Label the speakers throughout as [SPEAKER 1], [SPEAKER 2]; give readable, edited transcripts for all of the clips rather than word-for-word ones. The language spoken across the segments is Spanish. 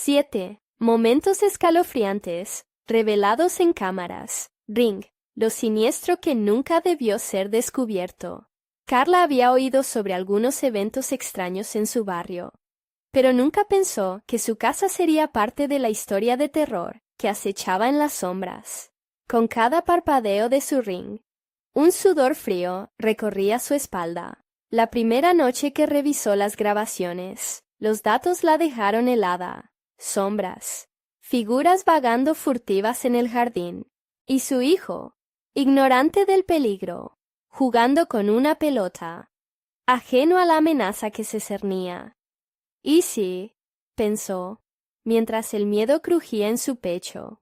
[SPEAKER 1] 7. Momentos escalofriantes, revelados en cámaras. Ring. Lo siniestro que nunca debió ser descubierto. Carla había oído sobre algunos eventos extraños en su barrio, pero nunca pensó que su casa sería parte de la historia de terror que acechaba en las sombras. Con cada parpadeo de su ring, un sudor frío recorría su espalda. La primera noche que revisó las grabaciones, los datos la dejaron helada. Sombras, figuras vagando furtivas en el jardín, y su hijo, ignorante del peligro, jugando con una pelota, ajeno a la amenaza que se cernía. Y sí, pensó, mientras el miedo crujía en su pecho,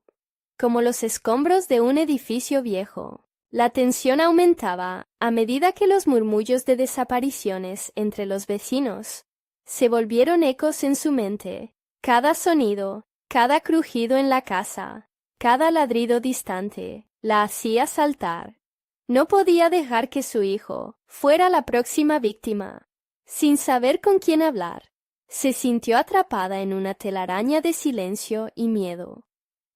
[SPEAKER 1] como los escombros de un edificio viejo. La tensión aumentaba a medida que los murmullos de desapariciones entre los vecinos se volvieron ecos en su mente. Cada sonido, cada crujido en la casa, cada ladrido distante, la hacía saltar. No podía dejar que su hijo fuera la próxima víctima. Sin saber con quién hablar, se sintió atrapada en una telaraña de silencio y miedo.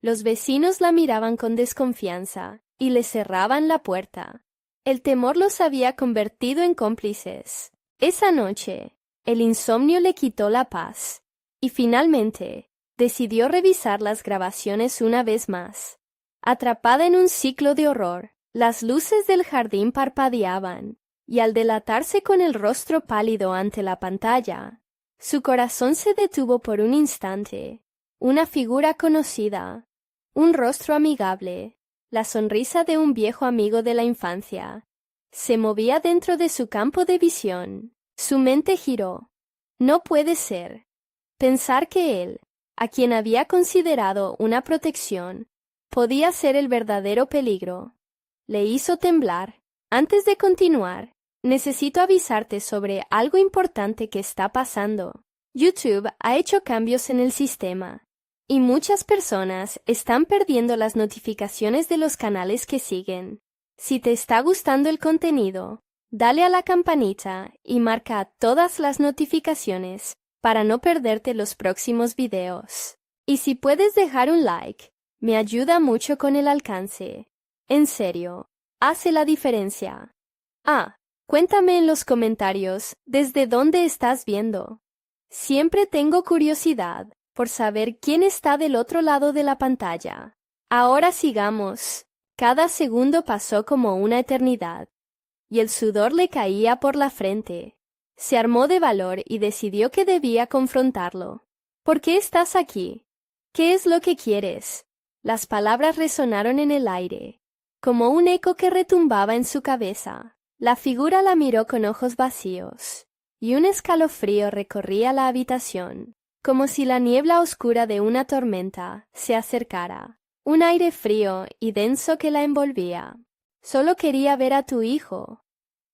[SPEAKER 1] Los vecinos la miraban con desconfianza y le cerraban la puerta. El temor los había convertido en cómplices. Esa noche, el insomnio le quitó la paz, y finalmente decidió revisar las grabaciones una vez más. Atrapada en un ciclo de horror, las luces del jardín parpadeaban, y al delatarse con el rostro pálido ante la pantalla, su corazón se detuvo por un instante. Una figura conocida, un rostro amigable, la sonrisa de un viejo amigo de la infancia, se movía dentro de su campo de visión. Su mente giró. No puede ser. Pensar que él, a quien había considerado una protección, podía ser el verdadero peligro, le hizo temblar. Antes de continuar, necesito avisarte sobre algo importante que está pasando. YouTube ha hecho cambios en el sistema, y muchas personas están perdiendo las notificaciones de los canales que siguen. Si te está gustando el contenido, dale a la campanita y marca todas las notificaciones para no perderte los próximos videos. Y si puedes dejar un like, me ayuda mucho con el alcance. En serio, hace la diferencia. Cuéntame en los comentarios desde dónde estás viendo. Siempre tengo curiosidad por saber quién está del otro lado de la pantalla. Ahora sigamos. Cada segundo pasó como una eternidad, y el sudor le caía por la frente. Se armó de valor y decidió que debía confrontarlo. ¿Por qué estás aquí? ¿Qué es lo que quieres? Las palabras resonaron en el aire, como un eco que retumbaba en su cabeza. La figura la miró con ojos vacíos, y un escalofrío recorría la habitación, como si la niebla oscura de una tormenta se acercara. Un aire frío y denso que la envolvía. Solo quería ver a tu hijo,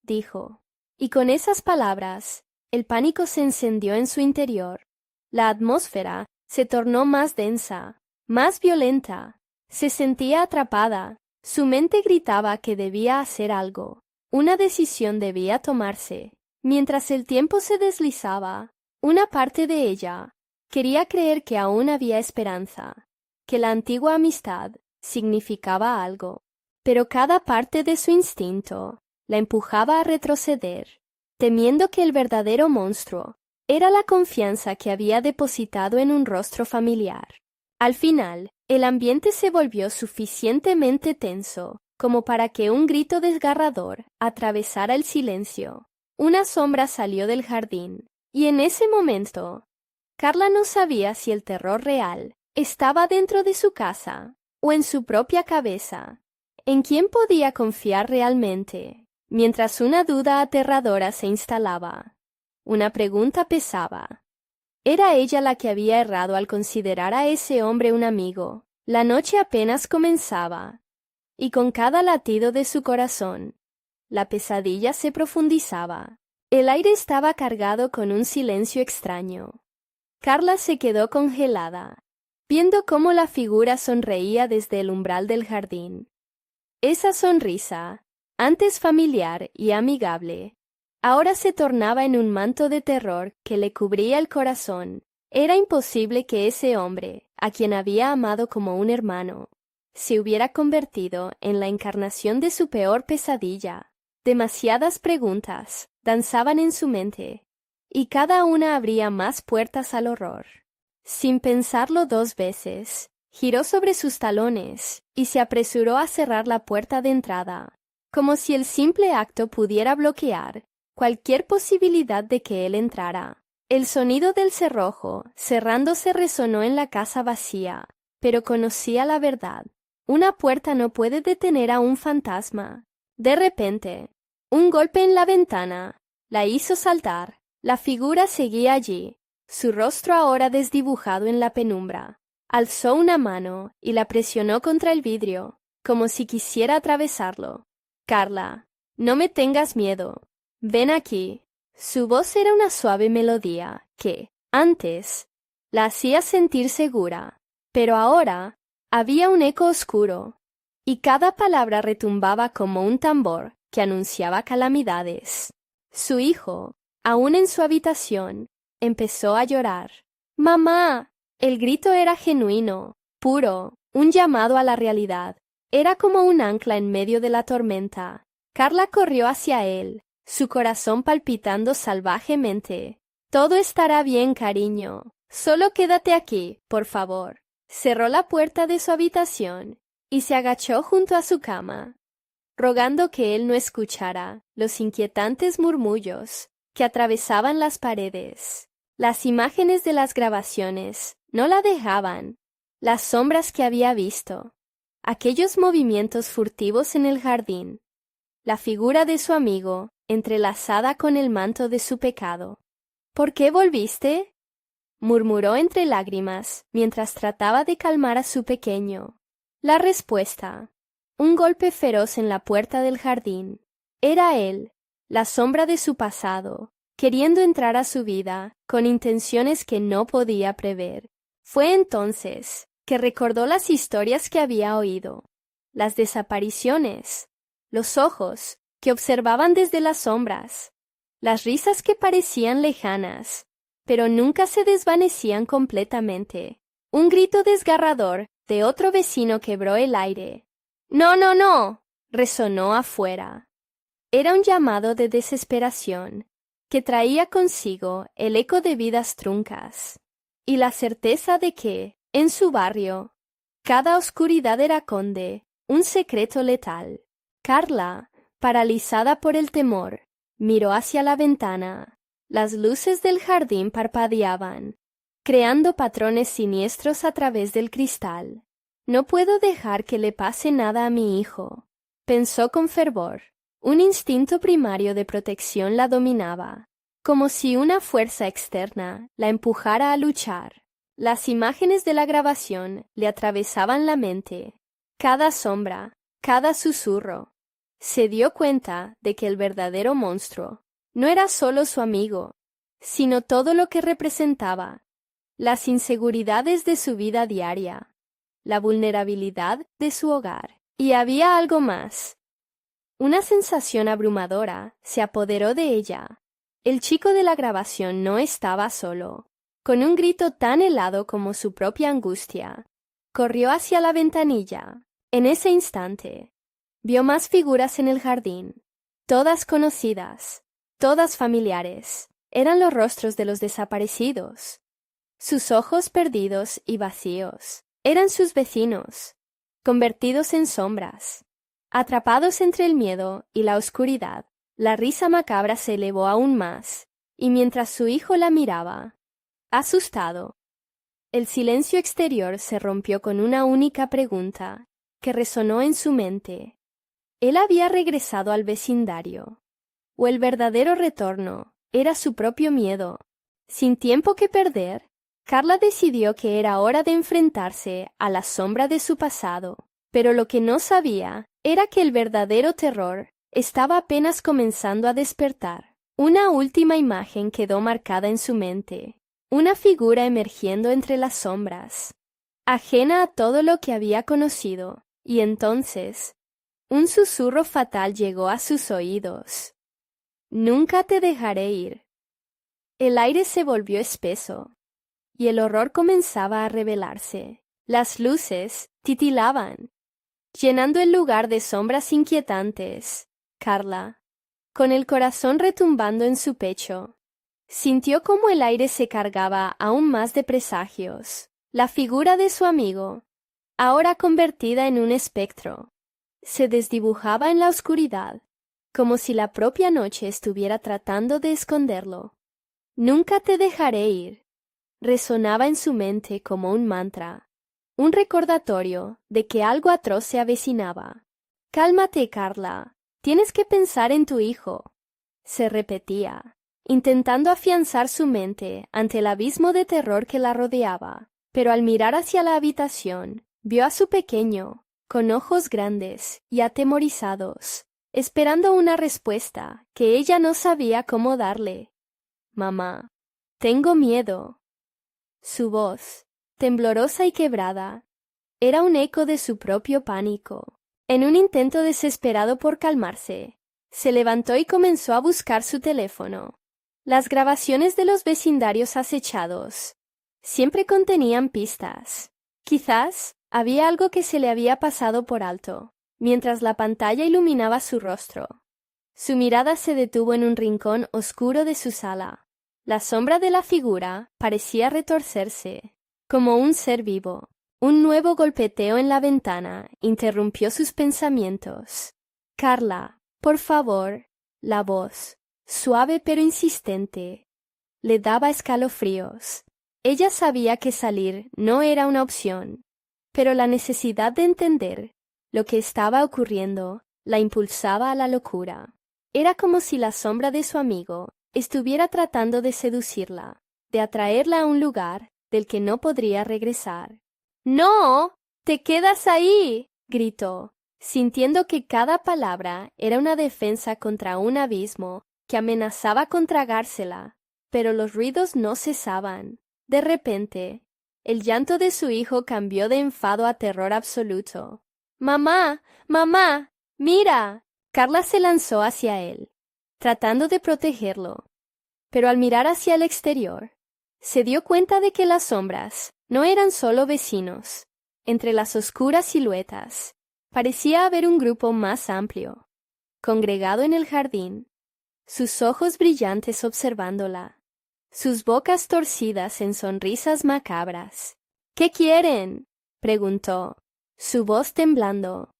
[SPEAKER 1] dijo. Y con esas palabras, el pánico se encendió en su interior. La atmósfera se tornó más densa, más violenta. Se sentía atrapada. Su mente gritaba que debía hacer algo. Una decisión debía tomarse. Mientras el tiempo se deslizaba, una parte de ella quería creer que aún había esperanza, que la antigua amistad significaba algo, pero cada parte de su instinto la empujaba a retroceder, temiendo que el verdadero monstruo era la confianza que había depositado en un rostro familiar. Al final, el ambiente se volvió suficientemente tenso como para que un grito desgarrador atravesara el silencio. Una sombra salió del jardín, y en ese momento, Carla no sabía si el terror real estaba dentro de su casa o en su propia cabeza. ¿En quién podía confiar realmente? Mientras una duda aterradora se instalaba, una pregunta pesaba. ¿Era ella la que había errado al considerar a ese hombre un amigo? La noche apenas comenzaba, y con cada latido de su corazón, la pesadilla se profundizaba. El aire estaba cargado con un silencio extraño. Carla se quedó congelada, viendo cómo la figura sonreía desde el umbral del jardín. Esa sonrisa, antes familiar y amigable, ahora se tornaba en un manto de terror que le cubría el corazón. Era imposible que ese hombre, a quien había amado como un hermano, se hubiera convertido en la encarnación de su peor pesadilla. Demasiadas preguntas danzaban en su mente, y cada una abría más puertas al horror. Sin pensarlo 2 veces, giró sobre sus talones y se apresuró a cerrar la puerta de entrada, como si el simple acto pudiera bloquear cualquier posibilidad de que él entrara. El sonido del cerrojo cerrándose resonó en la casa vacía, pero conocía la verdad. Una puerta no puede detener a un fantasma. De repente, un golpe en la ventana la hizo saltar. La figura seguía allí, su rostro ahora desdibujado en la penumbra. Alzó una mano y la presionó contra el vidrio, como si quisiera atravesarlo. «Carla, no me tengas miedo. Ven aquí». Su voz era una suave melodía que, antes, la hacía sentir segura, pero ahora había un eco oscuro, y cada palabra retumbaba como un tambor que anunciaba calamidades. Su hijo, aún en su habitación, empezó a llorar. «¡Mamá!». El grito era genuino, puro, un llamado a la realidad. Era como un ancla en medio de la tormenta. Carla corrió hacia él, su corazón palpitando salvajemente. «Todo estará bien, cariño. Solo quédate aquí, por favor». Cerró la puerta de su habitación y se agachó junto a su cama, rogando que él no escuchara los inquietantes murmullos que atravesaban las paredes. Las imágenes de las grabaciones no la dejaban, las sombras que había visto, aquellos movimientos furtivos en el jardín, la figura de su amigo entrelazada con el manto de su pecado. «¿Por qué volviste?», murmuró entre lágrimas mientras trataba de calmar a su pequeño. La respuesta: un golpe feroz en la puerta del jardín. Era él, la sombra de su pasado, queriendo entrar a su vida con intenciones que no podía prever. Fue entonces que recordó las historias que había oído, las desapariciones, los ojos que observaban desde las sombras, las risas que parecían lejanas, pero nunca se desvanecían completamente. Un grito desgarrador de otro vecino quebró el aire. «¡No, no, no!», resonó afuera. Era un llamado de desesperación que traía consigo el eco de vidas truncas y la certeza de que, en su barrio, cada oscuridad esconde un secreto letal. Carla, paralizada por el temor, miró hacia la ventana. Las luces del jardín parpadeaban, creando patrones siniestros a través del cristal. «No puedo dejar que le pase nada a mi hijo», pensó con fervor. Un instinto primario de protección la dominaba, como si una fuerza externa la empujara a luchar. Las imágenes de la grabación le atravesaban la mente, cada sombra, cada susurro. Se dio cuenta de que el verdadero monstruo no era solo su amigo, sino todo lo que representaba: las inseguridades de su vida diaria, la vulnerabilidad de su hogar. Y había algo más. Una sensación abrumadora se apoderó de ella. El chico de la grabación no estaba solo. Con un grito tan helado como su propia angustia, corrió hacia la ventanilla. En ese instante, vio más figuras en el jardín, todas conocidas, todas familiares. Eran los rostros de los desaparecidos. Sus ojos perdidos y vacíos eran sus vecinos, convertidos en sombras. Atrapados entre el miedo y la oscuridad, la risa macabra se elevó aún más, y mientras su hijo la miraba, asustado, el silencio exterior se rompió con una única pregunta que resonó en su mente. ¿Él había regresado al vecindario? ¿O el verdadero retorno era su propio miedo? Sin tiempo que perder, Carla decidió que era hora de enfrentarse a la sombra de su pasado, pero lo que no sabía era que el verdadero terror estaba apenas comenzando a despertar. Una última imagen quedó marcada en su mente, una figura emergiendo entre las sombras, ajena a todo lo que había conocido, y entonces un susurro fatal llegó a sus oídos. «Nunca te dejaré ir». El aire se volvió espeso. y el horror comenzaba a revelarse. Las luces titilaban, llenando el lugar de sombras inquietantes. Carla, con el corazón retumbando en su pecho, sintió como el aire se cargaba aún más de presagios. La figura de su amigo, ahora convertida en un espectro, se desdibujaba en la oscuridad, como si la propia noche estuviera tratando de esconderlo. «Nunca te dejaré ir», resonaba en su mente como un mantra, un recordatorio de que algo atroz se avecinaba. «Cálmate, Carla, tienes que pensar en tu hijo», se repetía, intentando afianzar su mente ante el abismo de terror que la rodeaba. Pero al mirar hacia la habitación, vio a su pequeño, con ojos grandes y atemorizados, esperando una respuesta que ella no sabía cómo darle. «Mamá, tengo miedo». Su voz, temblorosa y quebrada, era un eco de su propio pánico. En un intento desesperado por calmarse, se levantó y comenzó a buscar su teléfono. Las grabaciones de los vecindarios acechados siempre contenían pistas. Quizás había algo que se le había pasado por alto, mientras la pantalla iluminaba su rostro. Su mirada se detuvo en un rincón oscuro de su sala. La sombra de la figura parecía retorcerse, como un ser vivo. Un nuevo golpeteo en la ventana interrumpió sus pensamientos. «Carla, por favor». La voz, suave pero insistente, le daba escalofríos. Ella sabía que salir no era una opción, pero la necesidad de entender lo que estaba ocurriendo la impulsaba a la locura. Era como si la sombra de su amigo estuviera tratando de seducirla, de atraerla a un lugar del que no podría regresar. «¡No! ¡Te quedas ahí!», gritó, sintiendo que cada palabra era una defensa contra un abismo que amenazaba con tragársela. Pero los ruidos no cesaban. De repente, el llanto de su hijo cambió de enfado a terror absoluto. «¡Mamá! ¡Mamá! ¡Mira!». Carla se lanzó hacia él, tratando de protegerlo. Pero al mirar hacia el exterior, se dio cuenta de que las sombras no eran solo vecinos. Entre las oscuras siluetas, parecía haber un grupo más amplio, congregado en el jardín, sus ojos brillantes observándola, sus bocas torcidas en sonrisas macabras. «¿Qué quieren?», preguntó, su voz temblando,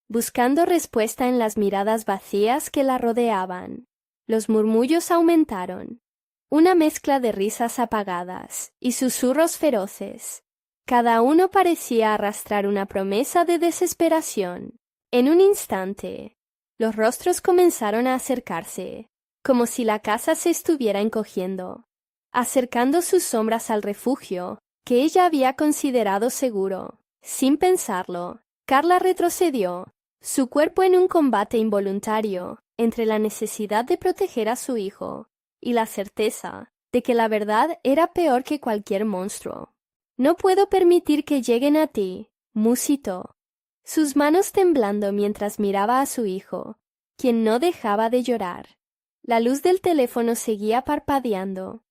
[SPEAKER 1] buscando respuesta en las miradas vacías que la rodeaban. Los murmullos aumentaron, una mezcla de risas apagadas y susurros feroces. Cada uno parecía arrastrar una promesa de desesperación. En un instante, los rostros comenzaron a acercarse, como si la casa se estuviera encogiendo, acercando sus sombras al refugio que ella había considerado seguro. Sin pensarlo, Carla retrocedió, su cuerpo en un combate involuntario entre la necesidad de proteger a su hijo y la certeza de que la verdad era peor que cualquier monstruo. «No puedo permitir que lleguen a ti», musitó, sus manos temblando mientras miraba a su hijo, quien no dejaba de llorar. La luz del teléfono seguía parpadeando,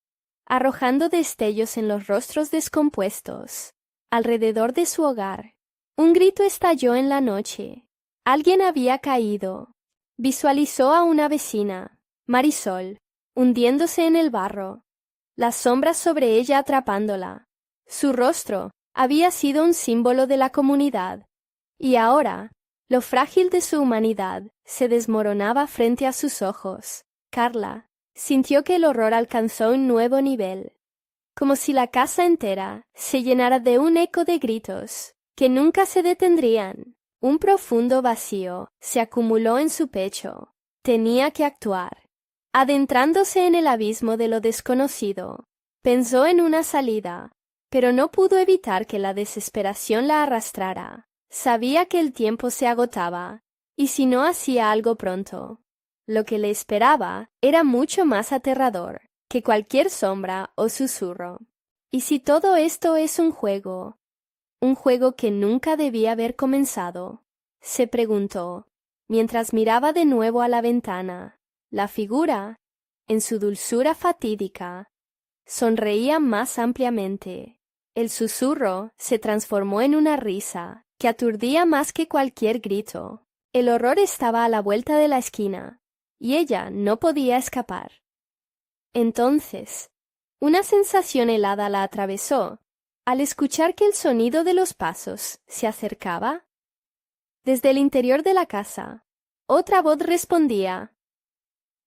[SPEAKER 1] arrojando destellos en los rostros descompuestos. Alrededor de su hogar, un grito estalló en la noche. Alguien había caído. Visualizó a una vecina, Marisol, hundiéndose en el barro, las sombras sobre ella atrapándola. Su rostro había sido un símbolo de la comunidad, y ahora lo frágil de su humanidad se desmoronaba frente a sus ojos. Carla sintió que el horror alcanzó un nuevo nivel, como si la casa entera se llenara de un eco de gritos que nunca se detendrían. Un profundo vacío se acumuló en su pecho. Tenía que actuar. Adentrándose en el abismo de lo desconocido, pensó en una salida, pero no pudo evitar que la desesperación la arrastrara. Sabía que el tiempo se agotaba, y si no hacía algo pronto, lo que le esperaba era mucho más aterrador que cualquier sombra o susurro. ¿Y si todo esto es un juego que nunca debía haber comenzado?, se preguntó, mientras miraba de nuevo a la ventana. La figura, en su dulzura fatídica, sonreía más ampliamente. El susurro se transformó en una risa que aturdía más que cualquier grito. El horror estaba a la vuelta de la esquina, y ella no podía escapar. Entonces, una sensación helada la atravesó al escuchar que el sonido de los pasos se acercaba. Desde el interior de la casa, otra voz respondía: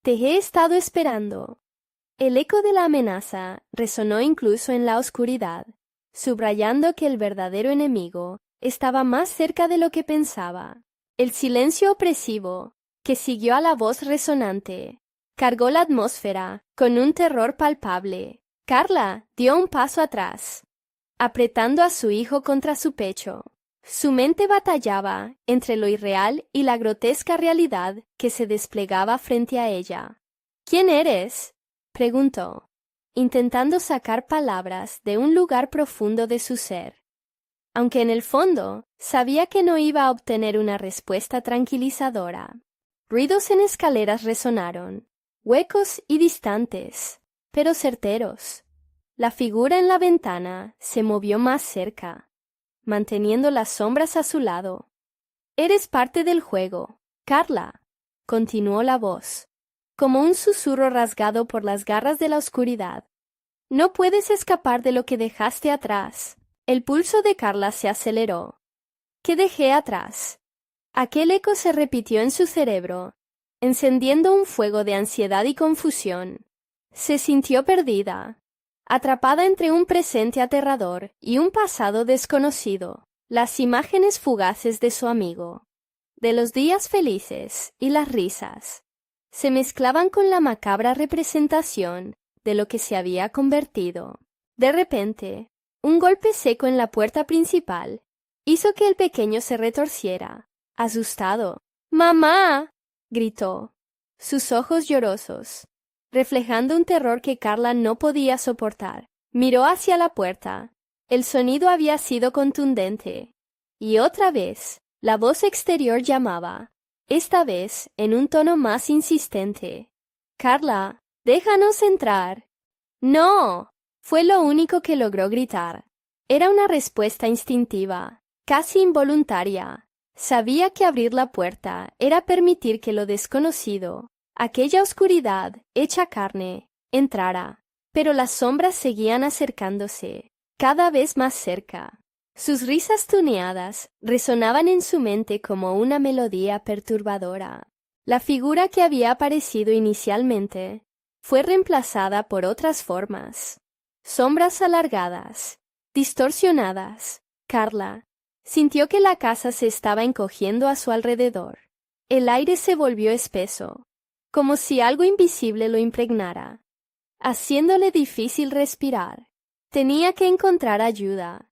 [SPEAKER 1] «Te he estado esperando». El eco de la amenaza resonó incluso en la oscuridad, subrayando que el verdadero enemigo estaba más cerca de lo que pensaba. El silencio opresivo, que siguió a la voz resonante, cargó la atmósfera con un terror palpable. Carla dio un paso atrás, apretando a su hijo contra su pecho. Su mente batallaba entre lo irreal y la grotesca realidad que se desplegaba frente a ella. «¿Quién eres?», preguntó, intentando sacar palabras de un lugar profundo de su ser. Aunque en el fondo sabía que no iba a obtener una respuesta tranquilizadora. Ruidos en escaleras resonaron, huecos y distantes, pero certeros. La figura en la ventana se movió más cerca, manteniendo las sombras a su lado. «Eres parte del juego, Carla», continuó la voz, como un susurro rasgado por las garras de la oscuridad. «No puedes escapar de lo que dejaste atrás». El pulso de Carla se aceleró. «¿Qué dejé atrás?». Aquel eco se repitió en su cerebro, encendiendo un fuego de ansiedad y confusión. Se sintió perdida, atrapada entre un presente aterrador y un pasado desconocido. Las imágenes fugaces de su amigo, de los días felices y las risas, se mezclaban con la macabra representación de lo que se había convertido. De repente, un golpe seco en la puerta principal hizo que el pequeño se retorciera, asustado. «¡Mamá!», gritó, sus ojos llorosos, reflejando un terror que Carla no podía soportar. Miró hacia la puerta. El sonido había sido contundente. Y otra vez, la voz exterior llamaba, esta vez en un tono más insistente. «Carla, déjanos entrar». «¡No!», fue lo único que logró gritar. Era una respuesta instintiva, casi involuntaria. Sabía que abrir la puerta era permitir que lo desconocido, aquella oscuridad hecha carne, entrara. Pero las sombras seguían acercándose, cada vez más cerca. Sus risas tuneadas resonaban en su mente como una melodía perturbadora. La figura que había aparecido inicialmente fue reemplazada por otras formas. Sombras alargadas, distorsionadas. Carla sintió que la casa se estaba encogiendo a su alrededor. El aire se volvió espeso, como si algo invisible lo impregnara, haciéndole difícil respirar. Tenía que encontrar ayuda.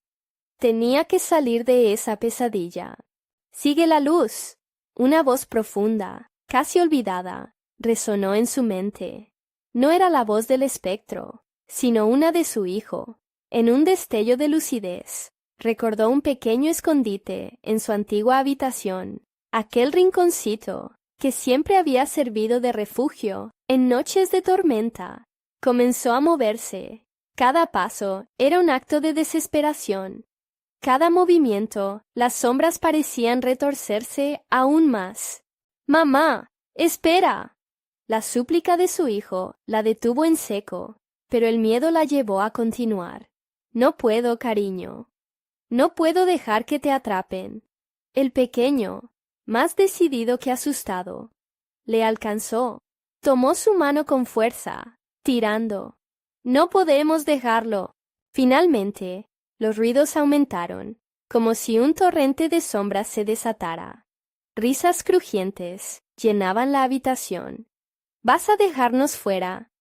[SPEAKER 1] Tenía que salir de esa pesadilla. «Sigue la luz». Una voz profunda, casi olvidada, resonó en su mente. No era la voz del espectro, sino una de su hijo. En un destello de lucidez, recordó un pequeño escondite en su antigua habitación, aquel rinconcito que siempre había servido de refugio en noches de tormenta. Comenzó a moverse. Cada paso era un acto de desesperación. Cada movimiento, las sombras parecían retorcerse aún más. «¡Mamá! ¡Espera!». La súplica de su hijo la detuvo en seco, pero el miedo la llevó a continuar. «No puedo, cariño. No puedo dejar que te atrapen». El pequeño, más decidido que asustado, le alcanzó. Tomó su mano con fuerza, tirando. «No podemos dejarlo». Finalmente, los ruidos aumentaron, como si un torrente de sombras se desatara. Risas crujientes llenaban la habitación. «¿Vas a dejarnos fuera?»,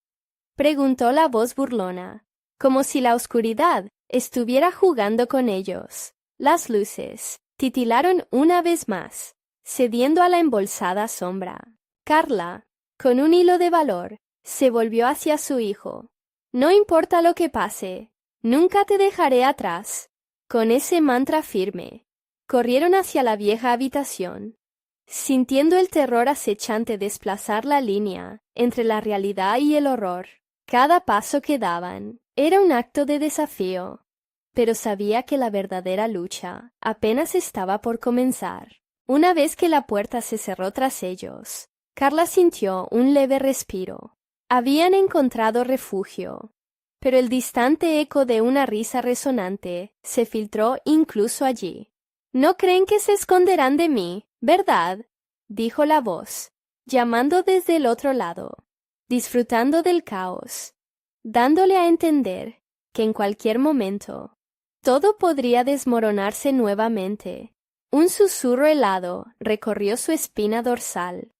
[SPEAKER 1] preguntó la voz burlona, como si la oscuridad estuviera jugando con ellos. Las luces titilaron una vez más, cediendo a la embolsada sombra. Carla, con un hilo de valor, se volvió hacia su hijo. «No importa lo que pase, nunca te dejaré atrás». Con ese mantra firme, corrieron hacia la vieja habitación, sintiendo el terror acechante desplazar la línea entre la realidad y el horror. Cada paso que daban era un acto de desafío, pero sabía que la verdadera lucha apenas estaba por comenzar. Una vez que la puerta se cerró tras ellos, Carla sintió un leve respiro. Habían encontrado refugio, pero el distante eco de una risa resonante se filtró incluso allí. «No creen que se esconderán de mí, ¿verdad?», dijo la voz, llamando desde el otro lado, disfrutando del caos, dándole a entender que en cualquier momento todo podría desmoronarse nuevamente. Un susurro helado recorrió su espina dorsal.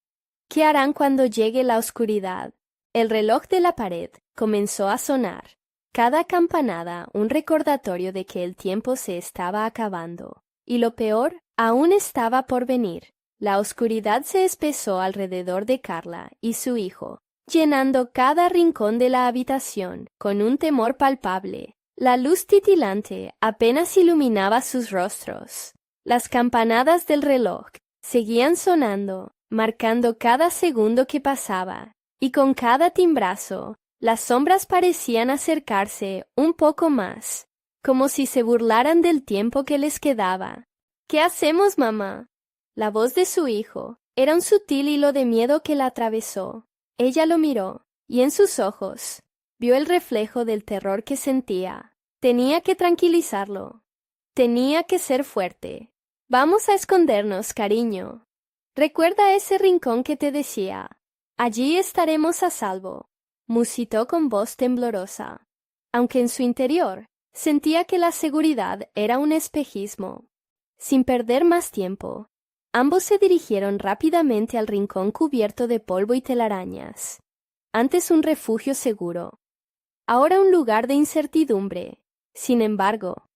[SPEAKER 1] ¿Qué harán cuando llegue la oscuridad? El reloj de la pared comenzó a sonar, cada campanada un recordatorio de que el tiempo se estaba acabando, y lo peor aún estaba por venir. La oscuridad se espesó alrededor de Carla y su hijo, llenando cada rincón de la habitación con un temor palpable. La luz titilante apenas iluminaba sus rostros. Las campanadas del reloj seguían sonando, marcando cada segundo que pasaba, y con cada timbrazo, las sombras parecían acercarse un poco más, como si se burlaran del tiempo que les quedaba. «¿Qué hacemos, mamá?». La voz de su hijo era un sutil hilo de miedo que la atravesó. Ella lo miró, y en sus ojos vio el reflejo del terror que sentía. Tenía que tranquilizarlo. Tenía que ser fuerte. «Vamos a escondernos, cariño. Recuerda ese rincón que te decía. Allí estaremos a salvo», musitó con voz temblorosa, aunque en su interior sentía que la seguridad era un espejismo. Sin perder más tiempo, ambos se dirigieron rápidamente al rincón cubierto de polvo y telarañas. Antes un refugio seguro, ahora un lugar de incertidumbre. Sin embargo,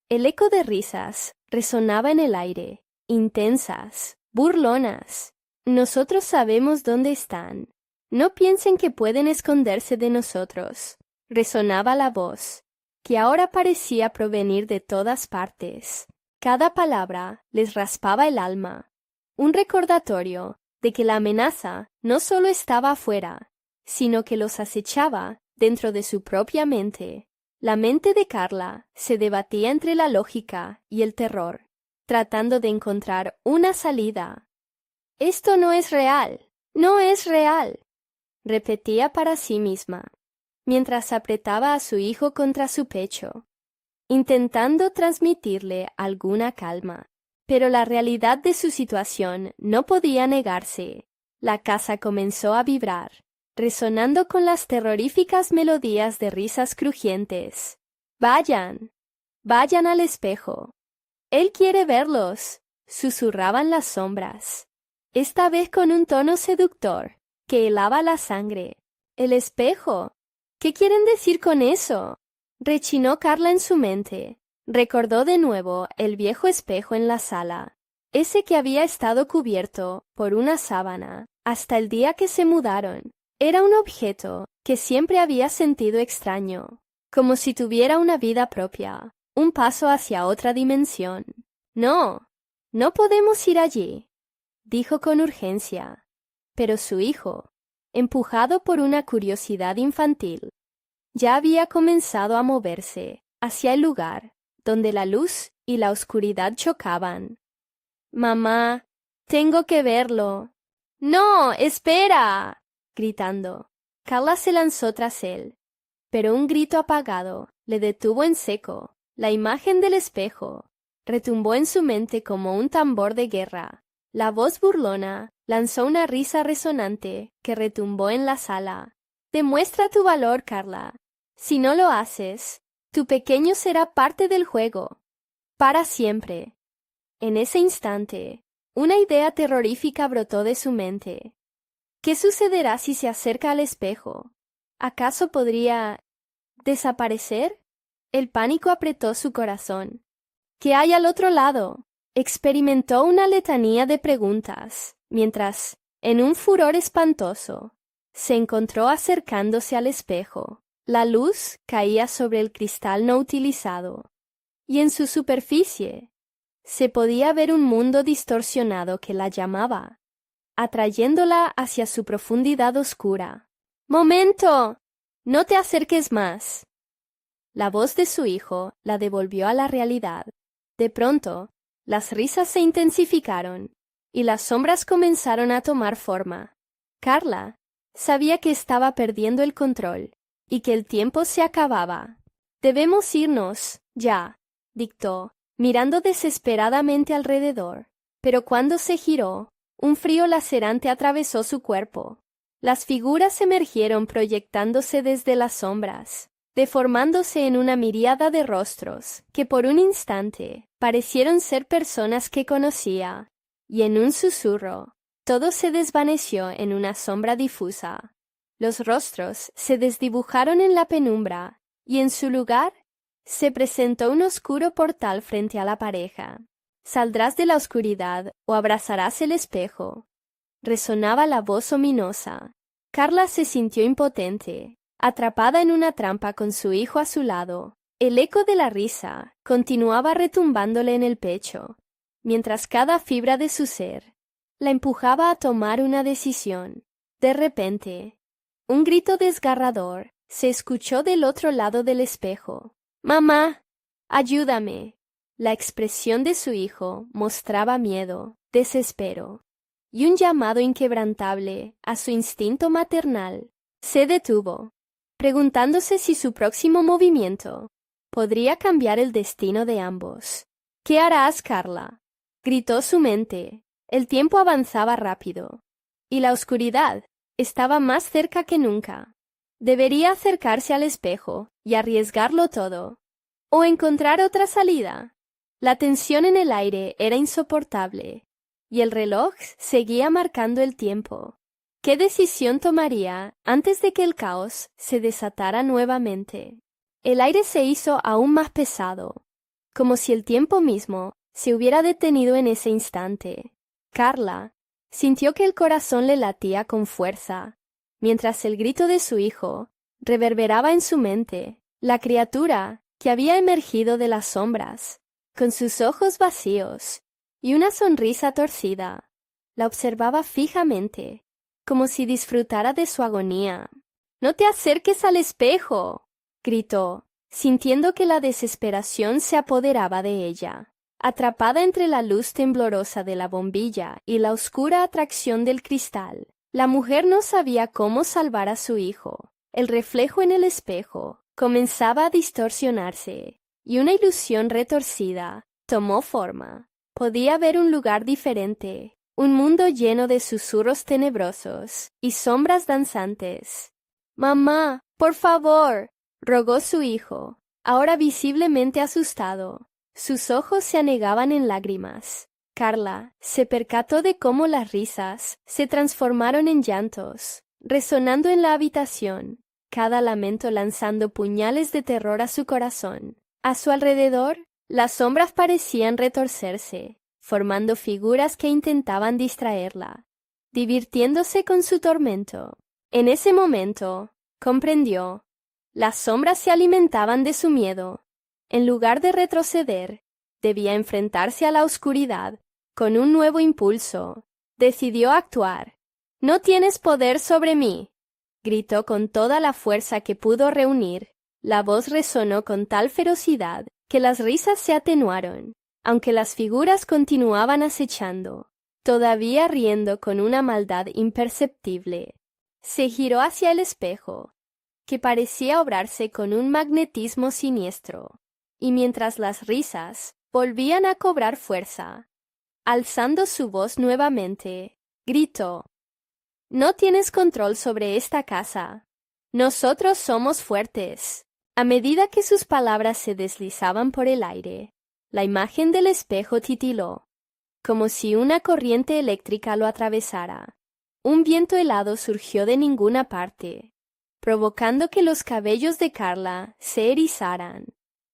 [SPEAKER 1] el eco de risas resonaba en el aire, intensas, burlonas. «Nosotros sabemos dónde están. No piensen que pueden esconderse de nosotros», resonaba la voz, que ahora parecía provenir de todas partes. Cada palabra les raspaba el alma, un recordatorio de que la amenaza no solo estaba afuera, sino que los acechaba dentro de su propia mente. La mente de Carla se debatía entre la lógica y el terror, tratando de encontrar una salida. «Esto no es real, no es real», repetía para sí misma, mientras apretaba a su hijo contra su pecho, intentando transmitirle alguna calma. Pero la realidad de su situación no podía negarse. La casa comenzó a vibrar, resonando con las terroríficas melodías de risas crujientes. «Vayan, vayan al espejo. Él quiere verlos», susurraban las sombras, esta vez con un tono seductor que helaba la sangre. «¿El espejo? ¿Qué quieren decir con eso?», rechinó Carla en su mente. Recordó de nuevo el viejo espejo en la sala, ese que había estado cubierto por una sábana hasta el día que se mudaron. Era un objeto que siempre había sentido extraño, como si tuviera una vida propia, un paso hacia otra dimensión. «No, no podemos ir allí», dijo con urgencia, pero su hijo, empujado por una curiosidad infantil, ya había comenzado a moverse hacia el lugar donde la luz y la oscuridad chocaban. «Mamá, tengo que verlo». «No, espera», gritando. Carla se lanzó tras él, pero un grito apagado le detuvo en seco. La imagen del espejo retumbó en su mente como un tambor de guerra. La voz burlona lanzó una risa resonante que retumbó en la sala. «Demuestra tu valor, Carla. Si no lo haces, tu pequeño será parte del juego, para siempre». En ese instante, una idea terrorífica brotó de su mente. ¿Qué sucederá si se acerca al espejo? ¿Acaso podría desaparecer? El pánico apretó su corazón. ¿Qué hay al otro lado? Experimentó una letanía de preguntas, mientras, en un furor espantoso, se encontró acercándose al espejo. La luz caía sobre el cristal no utilizado, y en su superficie se podía ver un mundo distorsionado que la llamaba, atrayéndola hacia su profundidad oscura. «¡Momento!», No te acerques más. La voz de su hijo la devolvió a la realidad. De pronto, las risas se intensificaron y las sombras comenzaron a tomar forma. Carla sabía que estaba perdiendo el control y que el tiempo se acababa. Debemos irnos, ya, dictó, mirando desesperadamente alrededor. Pero cuando se giró, un frío lacerante atravesó su cuerpo. Las figuras emergieron proyectándose desde las sombras, deformándose en una miríada de rostros que por un instante parecieron ser personas que conocía, y en un susurro, todo se desvaneció en una sombra difusa. Los rostros se desdibujaron en la penumbra, y en su lugar se presentó un oscuro portal frente a la pareja. «Saldrás de la oscuridad o abrazarás el espejo», resonaba la voz ominosa. Carla se sintió impotente, atrapada en una trampa con su hijo a su lado. El eco de la risa continuaba retumbándole en el pecho, mientras cada fibra de su ser la empujaba a tomar una decisión. De repente, un grito desgarrador se escuchó del otro lado del espejo. «¡Mamá! ¡Ayúdame!». La expresión de su hijo mostraba miedo, desespero y un llamado inquebrantable a su instinto maternal. Se detuvo, preguntándose si su próximo movimiento podría cambiar el destino de ambos. «¿Qué harás, Carla?», gritó su mente. El tiempo avanzaba rápido, y la oscuridad estaba más cerca que nunca. Debería acercarse al espejo y arriesgarlo todo, o encontrar otra salida. La tensión en el aire era insoportable, y el reloj seguía marcando el tiempo. ¿Qué decisión tomaría antes de que el caos se desatara nuevamente? El aire se hizo aún más pesado, como si el tiempo mismo se hubiera detenido en ese instante. Carla sintió que el corazón le latía con fuerza, mientras el grito de su hijo reverberaba en su mente. La criatura que había emergido de las sombras, con sus ojos vacíos y una sonrisa torcida, la observaba fijamente, como si disfrutara de su agonía. «¡No te acerques al espejo!», gritó, sintiendo que la desesperación se apoderaba de ella. Atrapada entre la luz temblorosa de la bombilla y la oscura atracción del cristal, la mujer no sabía cómo salvar a su hijo. El reflejo en el espejo comenzaba a distorsionarse, y una ilusión retorcida tomó forma. Podía ver un lugar diferente, un mundo lleno de susurros tenebrosos y sombras danzantes. «Mamá, por favor», rogó su hijo, ahora visiblemente asustado. Sus ojos se anegaban en lágrimas. Carla se percató de cómo las risas se transformaron en llantos, resonando en la habitación, cada lamento lanzando puñales de terror a su corazón. A su alrededor, las sombras parecían retorcerse, formando figuras que intentaban distraerla, divirtiéndose con su tormento. En ese momento, comprendió. Las sombras se alimentaban de su miedo. En lugar de retroceder, debía enfrentarse a la oscuridad. Con un nuevo impulso, decidió actuar. «No tienes poder sobre mí», gritó con toda la fuerza que pudo reunir. La voz resonó con tal ferocidad que las risas se atenuaron, aunque las figuras continuaban acechando, todavía riendo con una maldad imperceptible. Se giró hacia el espejo, que parecía obrarse con un magnetismo siniestro, y mientras las risas volvían a cobrar fuerza, alzando su voz nuevamente, gritó: «No tienes control sobre esta casa. Nosotros somos fuertes». A medida que sus palabras se deslizaban por el aire, la imagen del espejo titiló, como si una corriente eléctrica lo atravesara. Un viento helado surgió de ninguna parte, provocando que los cabellos de Carla se erizaran.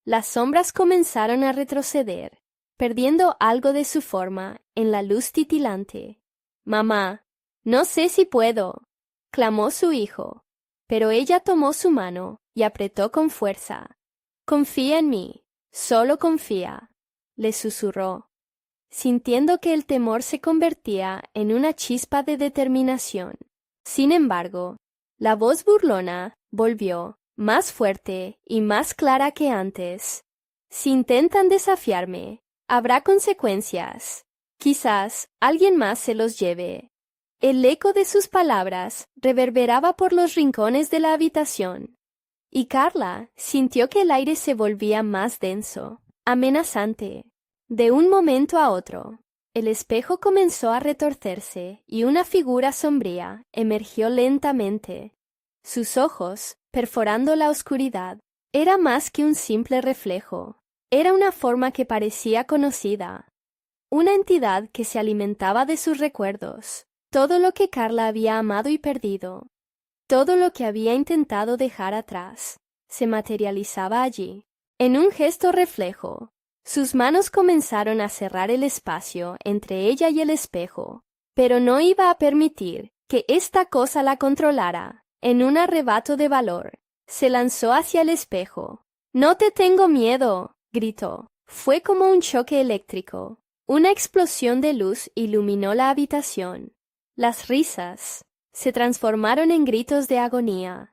[SPEAKER 1] Las sombras comenzaron a retroceder, perdiendo algo de su forma en la luz titilante. «Mamá, no sé si puedo», clamó su hijo, pero ella tomó su mano y apretó con fuerza. «Confía en mí, solo confía», le susurró, sintiendo que el temor se convertía en una chispa de determinación. Sin embargo, la voz burlona volvió, más fuerte y más clara que antes. Si intentan desafiarme, habrá consecuencias. Quizás alguien más se los lleve. El eco de sus palabras reverberaba por los rincones de la habitación, y Carla sintió que el aire se volvía más denso, amenazante. De un momento a otro, el espejo comenzó a retorcerse y una figura sombría emergió lentamente. Sus ojos, perforando la oscuridad, era más que un simple reflejo. Era una forma que parecía conocida, una entidad que se alimentaba de sus recuerdos, todo lo que Carla había amado y perdido, todo lo que había intentado dejar atrás, se materializaba allí. En un gesto reflejo, sus manos comenzaron a cerrar el espacio entre ella y el espejo, pero no iba a permitir que esta cosa la controlara. En un arrebato de valor, se lanzó hacia el espejo. «¡No te tengo miedo!», gritó. Fue como un choque eléctrico. Una explosión de luz iluminó la habitación. Las risas se transformaron en gritos de agonía.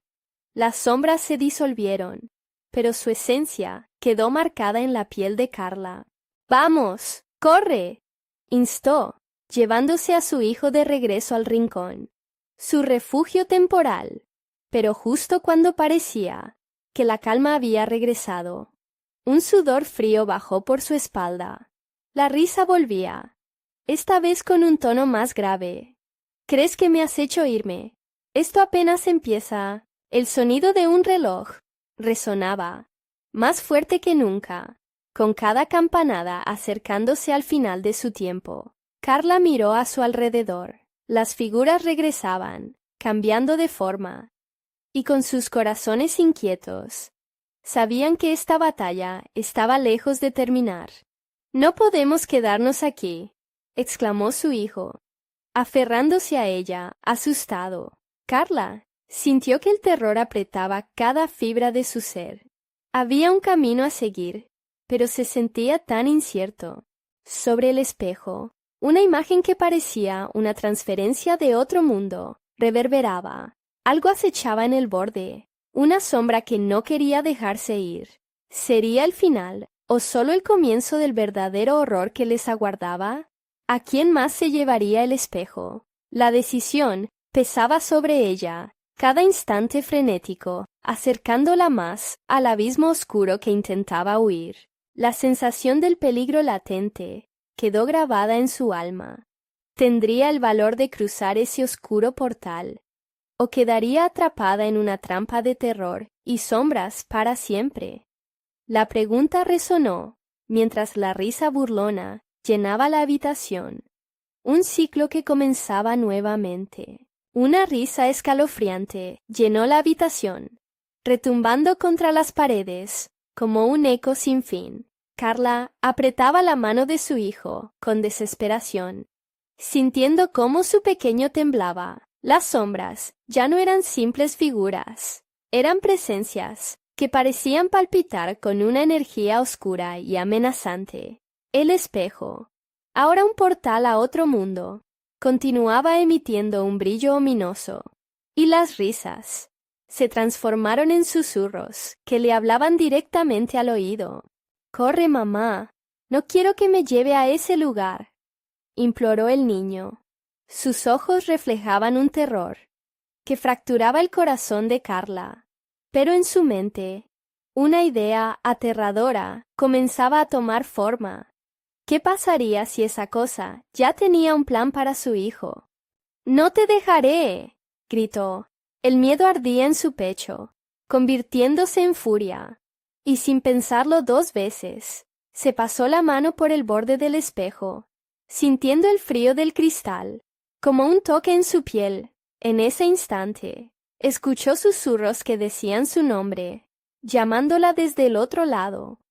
[SPEAKER 1] Las sombras se disolvieron, pero su esencia quedó marcada en la piel de Carla. «¡Vamos! ¡Corre!», instó, llevándose a su hijo de regreso al rincón, su refugio temporal. Pero justo cuando parecía que la calma había regresado, un sudor frío bajó por su espalda. La risa volvía, esta vez con un tono más grave. «¿Crees que me has hecho irme? Esto apenas empieza». El sonido de un reloj resonaba, más fuerte que nunca, con cada campanada acercándose al final de su tiempo. Carla miró a su alrededor. Las figuras regresaban, cambiando de forma, y con sus corazones inquietos, sabían que esta batalla estaba lejos de terminar. «No podemos quedarnos aquí», exclamó su hijo, aferrándose a ella, asustado. Carla sintió que el terror apretaba cada fibra de su ser. Había un camino a seguir, pero se sentía tan incierto. Sobre el espejo, una imagen que parecía una transferencia de otro mundo reverberaba. Algo acechaba en el borde, una sombra que no quería dejarse ir. ¿Sería el final o solo el comienzo del verdadero horror que les aguardaba? ¿A quién más se llevaría el espejo? La decisión pesaba sobre ella, cada instante frenético, acercándola más al abismo oscuro que intentaba huir. La sensación del peligro latente quedó grabada en su alma. ¿Tendría el valor de cruzar ese oscuro portal? ¿O quedaría atrapada en una trampa de terror y sombras para siempre? La pregunta resonó mientras la risa burlona llenaba la habitación. Un ciclo que comenzaba nuevamente. Una risa escalofriante llenó la habitación, retumbando contra las paredes como un eco sin fin. Carla apretaba la mano de su hijo con desesperación, sintiendo cómo su pequeño temblaba. Las sombras ya no eran simples figuras, eran presencias que parecían palpitar con una energía oscura y amenazante. El espejo, ahora un portal a otro mundo, continuaba emitiendo un brillo ominoso, y las risas se transformaron en susurros que le hablaban directamente al oído. «Corre, mamá, no quiero que me lleve a ese lugar», imploró el niño. Sus ojos reflejaban un terror que fracturaba el corazón de Carla, pero en su mente una idea aterradora comenzaba a tomar forma. ¿Qué pasaría si esa cosa ya tenía un plan para su hijo? «¡No te dejaré!», gritó. El miedo ardía en su pecho, convirtiéndose en furia, y sin pensarlo dos veces, se pasó la mano por el borde del espejo, sintiendo el frío del cristal, como un toque en su piel. En ese instante, escuchó susurros que decían su nombre, llamándola desde el otro lado.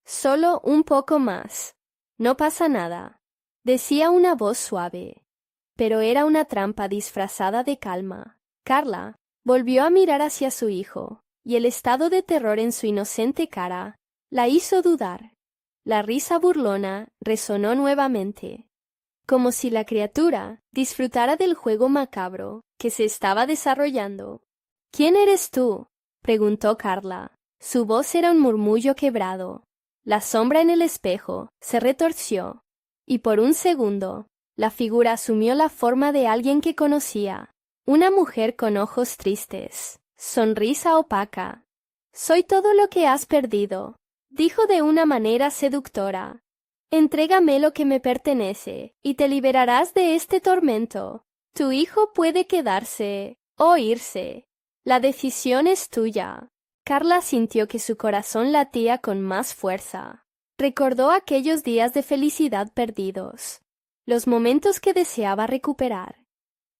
[SPEAKER 1] «Solo un poco más. No pasa nada», decía una voz suave, pero era una trampa disfrazada de calma. Carla volvió a mirar hacia su hijo, y el estado de terror en su inocente cara la hizo dudar. La risa burlona resonó nuevamente, como si la criatura disfrutara del juego macabro que se estaba desarrollando. «¿Quién eres tú?», preguntó Carla. Su voz era un murmullo quebrado. La sombra en el espejo se retorció, y por un segundo, la figura asumió la forma de alguien que conocía. Una mujer con ojos tristes, sonrisa opaca. «Soy todo lo que has perdido», dijo de una manera seductora. «Entrégame lo que me pertenece, y te liberarás de este tormento. Tu hijo puede quedarse o irse. La decisión es tuya». Carla sintió que su corazón latía con más fuerza. Recordó aquellos días de felicidad perdidos, los momentos que deseaba recuperar.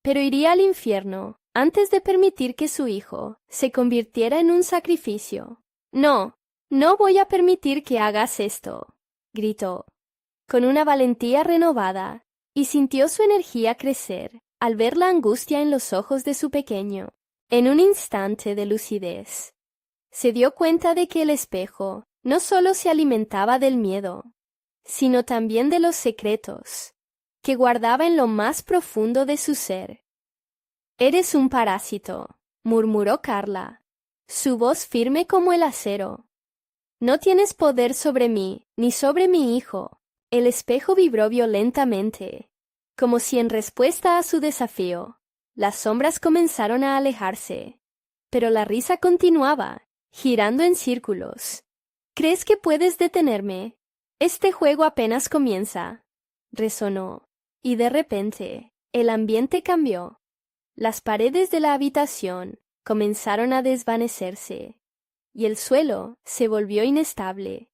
[SPEAKER 1] Pero iría al infierno antes de permitir que su hijo se convirtiera en un sacrificio. «No, no voy a permitir que hagas esto», gritó, con una valentía renovada, y sintió su energía crecer al ver la angustia en los ojos de su pequeño. En un instante de lucidez, se dio cuenta de que el espejo no solo se alimentaba del miedo, sino también de los secretos que guardaba en lo más profundo de su ser. «Eres un parásito», murmuró Carla, su voz firme como el acero. «No tienes poder sobre mí, ni sobre mi hijo». El espejo vibró violentamente, como si en respuesta a su desafío. Las sombras comenzaron a alejarse, pero la risa continuaba, girando en círculos. «¿Crees que puedes detenerme? Este juego apenas comienza», resonó, y de repente, el ambiente cambió. Las paredes de la habitación comenzaron a desvanecerse, y el suelo se volvió inestable.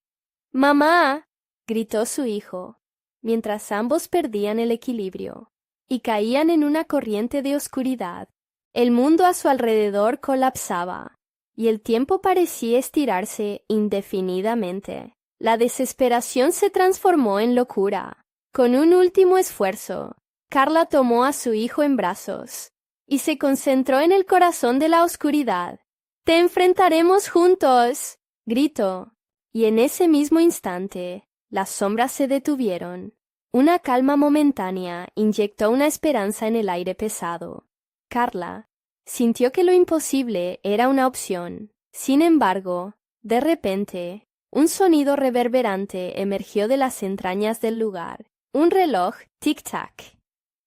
[SPEAKER 1] «¡Mamá!», gritó su hijo, mientras ambos perdían el equilibrio y caían en una corriente de oscuridad. El mundo a su alrededor colapsaba, y el tiempo parecía estirarse indefinidamente. La desesperación se transformó en locura. Con un último esfuerzo, Carla tomó a su hijo en brazos y se concentró en el corazón de la oscuridad. «¡Te enfrentaremos juntos!», gritó, y en ese mismo instante, las sombras se detuvieron. Una calma momentánea inyectó una esperanza en el aire pesado. Carla sintió que lo imposible era una opción. Sin embargo, de repente, un sonido reverberante emergió de las entrañas del lugar. Un reloj tic-tac,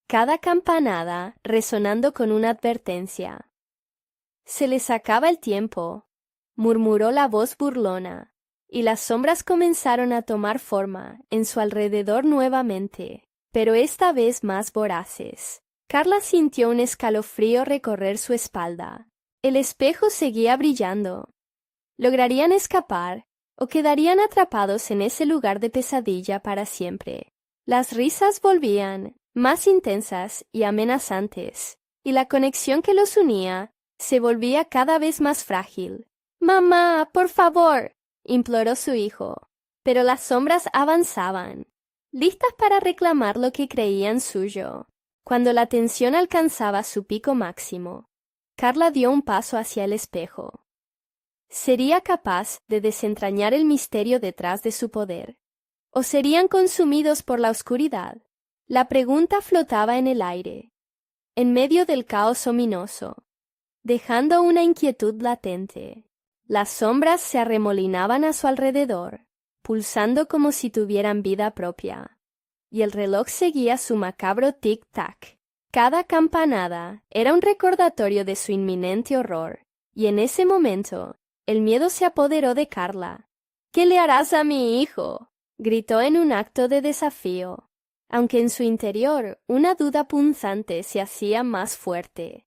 [SPEAKER 1] cada campanada resonando con una advertencia. «Se les acaba el tiempo», murmuró la voz burlona, y las sombras comenzaron a tomar forma en su alrededor nuevamente, pero esta vez más voraces. Carla sintió un escalofrío recorrer su espalda. El espejo seguía brillando. ¿Lograrían escapar o quedarían atrapados en ese lugar de pesadilla para siempre? Las risas volvían, más intensas y amenazantes, y la conexión que los unía se volvía cada vez más frágil. «¡Mamá, por favor!», imploró su hijo, pero las sombras avanzaban, listas para reclamar lo que creían suyo. Cuando la tensión alcanzaba su pico máximo, Carla dio un paso hacia el espejo. ¿Sería capaz de desentrañar el misterio detrás de su poder? ¿O serían consumidos por la oscuridad? La pregunta flotaba en el aire, en medio del caos ominoso, dejando una inquietud latente. Las sombras se arremolinaban a su alrededor, pulsando como si tuvieran vida propia, y el reloj seguía su macabro tic-tac. Cada campanada era un recordatorio de su inminente horror, y en ese momento el miedo se apoderó de Carla. «¿Qué le harás a mi hijo?», gritó en un acto de desafío, aunque en su interior una duda punzante se hacía más fuerte.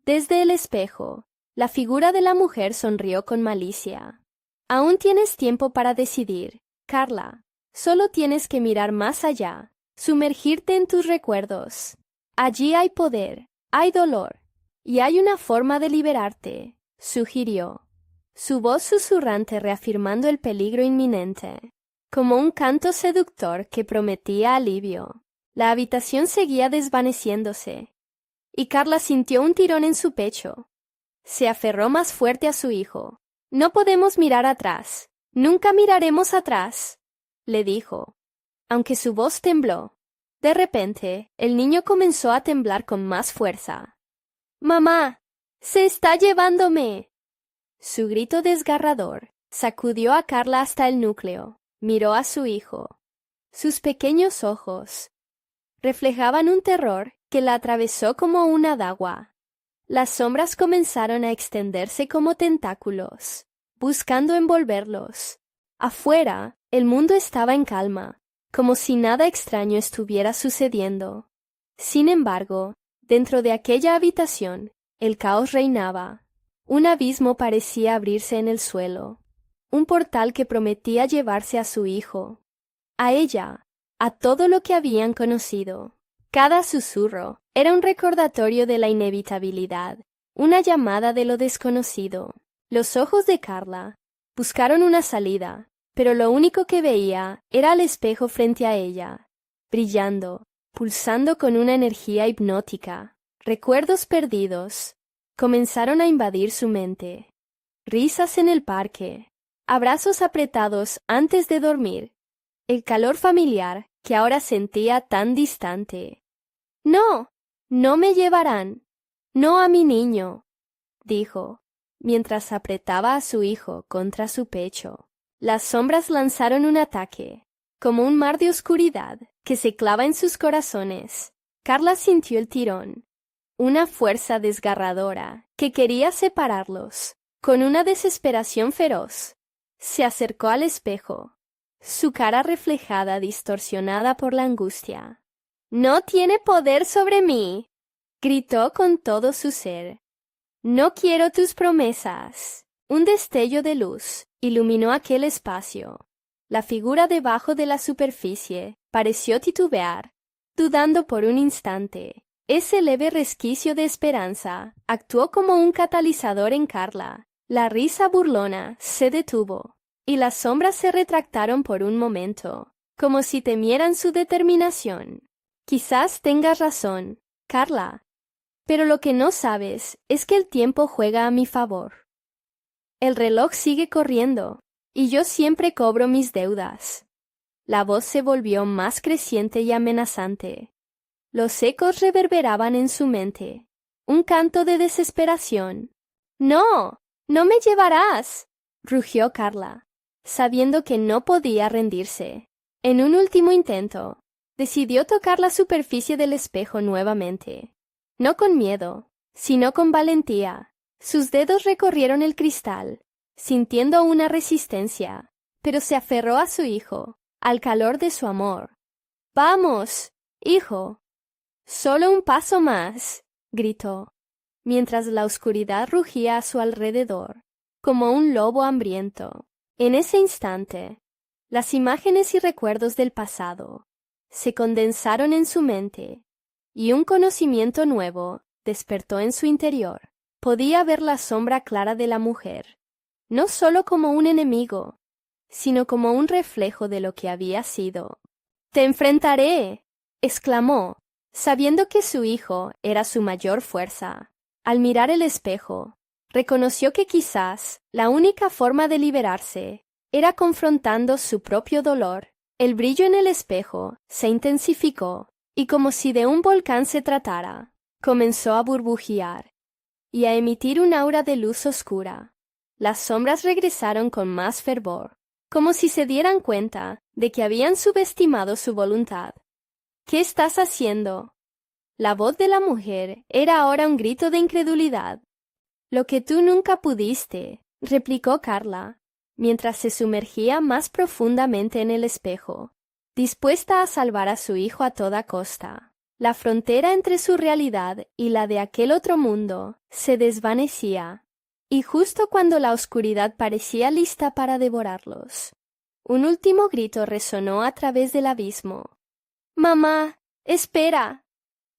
[SPEAKER 1] Desde el espejo, la figura de la mujer sonrió con malicia. «Aún tienes tiempo para decidir, Carla. Solo tienes que mirar más allá, sumergirte en tus recuerdos. Allí hay poder, hay dolor, y hay una forma de liberarte», sugirió, su voz susurrante reafirmando el peligro inminente, como un canto seductor que prometía alivio. La habitación seguía desvaneciéndose, y Carla sintió un tirón en su pecho. Se aferró más fuerte a su hijo. «No podemos mirar atrás. Nunca miraremos atrás», le dijo, aunque su voz tembló. De repente, el niño comenzó a temblar con más fuerza. «¡Mamá! ¡Se está llevándome!», Su grito desgarrador sacudió a Carla hasta el núcleo. Miró a su hijo. Sus pequeños ojos reflejaban un terror que la atravesó como una daga. Las sombras comenzaron a extenderse como tentáculos, buscando envolverlos. Afuera, el mundo estaba en calma, como si nada extraño estuviera sucediendo. Sin embargo, dentro de aquella habitación, el caos reinaba. Un abismo parecía abrirse en el suelo, un portal que prometía llevarse a su hijo, a ella, a todo lo que habían conocido. Cada susurro era un recordatorio de la inevitabilidad, una llamada de lo desconocido. Los ojos de Carla buscaron una salida, pero lo único que veía era el espejo frente a ella, brillando, pulsando con una energía hipnótica. Recuerdos perdidos comenzaron a invadir su mente. Risas en el parque, abrazos apretados antes de dormir, el calor familiar que ahora sentía tan distante. «No, no me llevarán, no a mi niño», dijo, mientras apretaba a su hijo contra su pecho. Las sombras lanzaron un ataque, como un mar de oscuridad que se clava en sus corazones. Carla sintió el tirón, una fuerza desgarradora que quería separarlos. Con una desesperación feroz, se acercó al espejo, su cara reflejada distorsionada por la angustia. «No tiene poder sobre mí», gritó con todo su ser. «No quiero tus promesas». Un destello de luz iluminó aquel espacio. La figura debajo de la superficie pareció titubear, dudando por un instante. Ese leve resquicio de esperanza actuó como un catalizador en Carla. La risa burlona se detuvo, y las sombras se retractaron por un momento, como si temieran su determinación. «Quizás tengas razón, Carla, pero lo que no sabes es que el tiempo juega a mi favor. El reloj sigue corriendo, y yo siempre cobro mis deudas». La voz se volvió más creciente y amenazante. Los ecos reverberaban en su mente, un canto de desesperación. «¡No! ¡No me llevarás!», rugió Carla, sabiendo que no podía rendirse. En un último intento, decidió tocar la superficie del espejo nuevamente. No con miedo, sino con valentía. Sus dedos recorrieron el cristal, sintiendo una resistencia, pero se aferró a su hijo, al calor de su amor. «¡Vamos, hijo! Solo un paso más», gritó, mientras la oscuridad rugía a su alrededor, como un lobo hambriento. En ese instante, las imágenes y recuerdos del pasado se condensaron en su mente, y un conocimiento nuevo despertó en su interior. Podía ver la sombra clara de la mujer, no solo como un enemigo, sino como un reflejo de lo que había sido. «¡Te enfrentaré!», exclamó, sabiendo que su hijo era su mayor fuerza. Al mirar el espejo, reconoció que quizás la única forma de liberarse era confrontando su propio dolor. El brillo en el espejo se intensificó, y como si de un volcán se tratara, comenzó a burbujear y a emitir un aura de luz oscura. Las sombras regresaron con más fervor, como si se dieran cuenta de que habían subestimado su voluntad. «¿Qué estás haciendo?». La voz de la mujer era ahora un grito de incredulidad. «Lo que tú nunca pudiste», replicó Carla, mientras se sumergía más profundamente en el espejo, dispuesta a salvar a su hijo a toda costa. La frontera entre su realidad y la de aquel otro mundo se desvanecía, y justo cuando la oscuridad parecía lista para devorarlos, un último grito resonó a través del abismo. «¡Mamá! ¡Espera!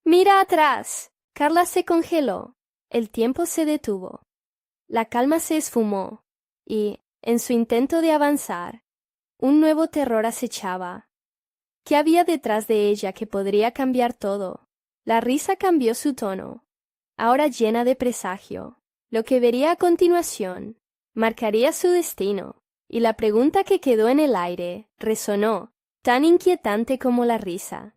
[SPEAKER 1] ¡Mira atrás!». Carla se congeló. El tiempo se detuvo. La calma se esfumó, y, en su intento de avanzar, un nuevo terror acechaba. ¿Qué había detrás de ella que podría cambiar todo? La risa cambió su tono, ahora llena de presagio. Lo que vería a continuación marcaría su destino, y la pregunta que quedó en el aire resonó, tan inquietante como la risa.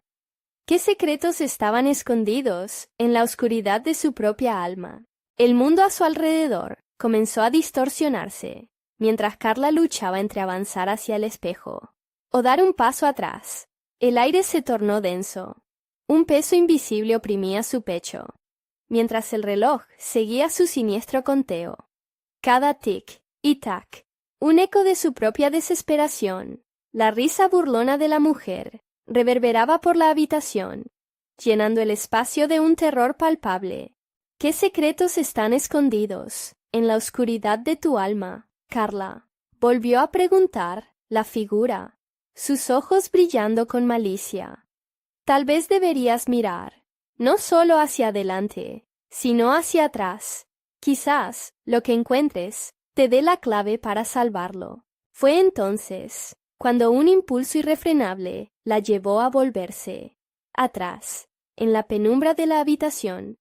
[SPEAKER 1] ¿Qué secretos estaban escondidos en la oscuridad de su propia alma? El mundo a su alrededor comenzó a distorsionarse, mientras Carla luchaba entre avanzar hacia el espejo o dar un paso atrás. El aire se tornó denso. Un peso invisible oprimía su pecho, mientras el reloj seguía su siniestro conteo. Cada tic y tac, un eco de su propia desesperación. La risa burlona de la mujer reverberaba por la habitación, llenando el espacio de un terror palpable. ¿Qué secretos están escondidos en la oscuridad de tu alma, Carla? Volvió a preguntar la figura, sus ojos brillando con malicia. Tal vez deberías mirar, no solo hacia adelante, sino hacia atrás. Quizás lo que encuentres te dé la clave para salvarlo. Fue entonces cuando un impulso irrefrenable la llevó a volverse. Atrás, en la penumbra de la habitación,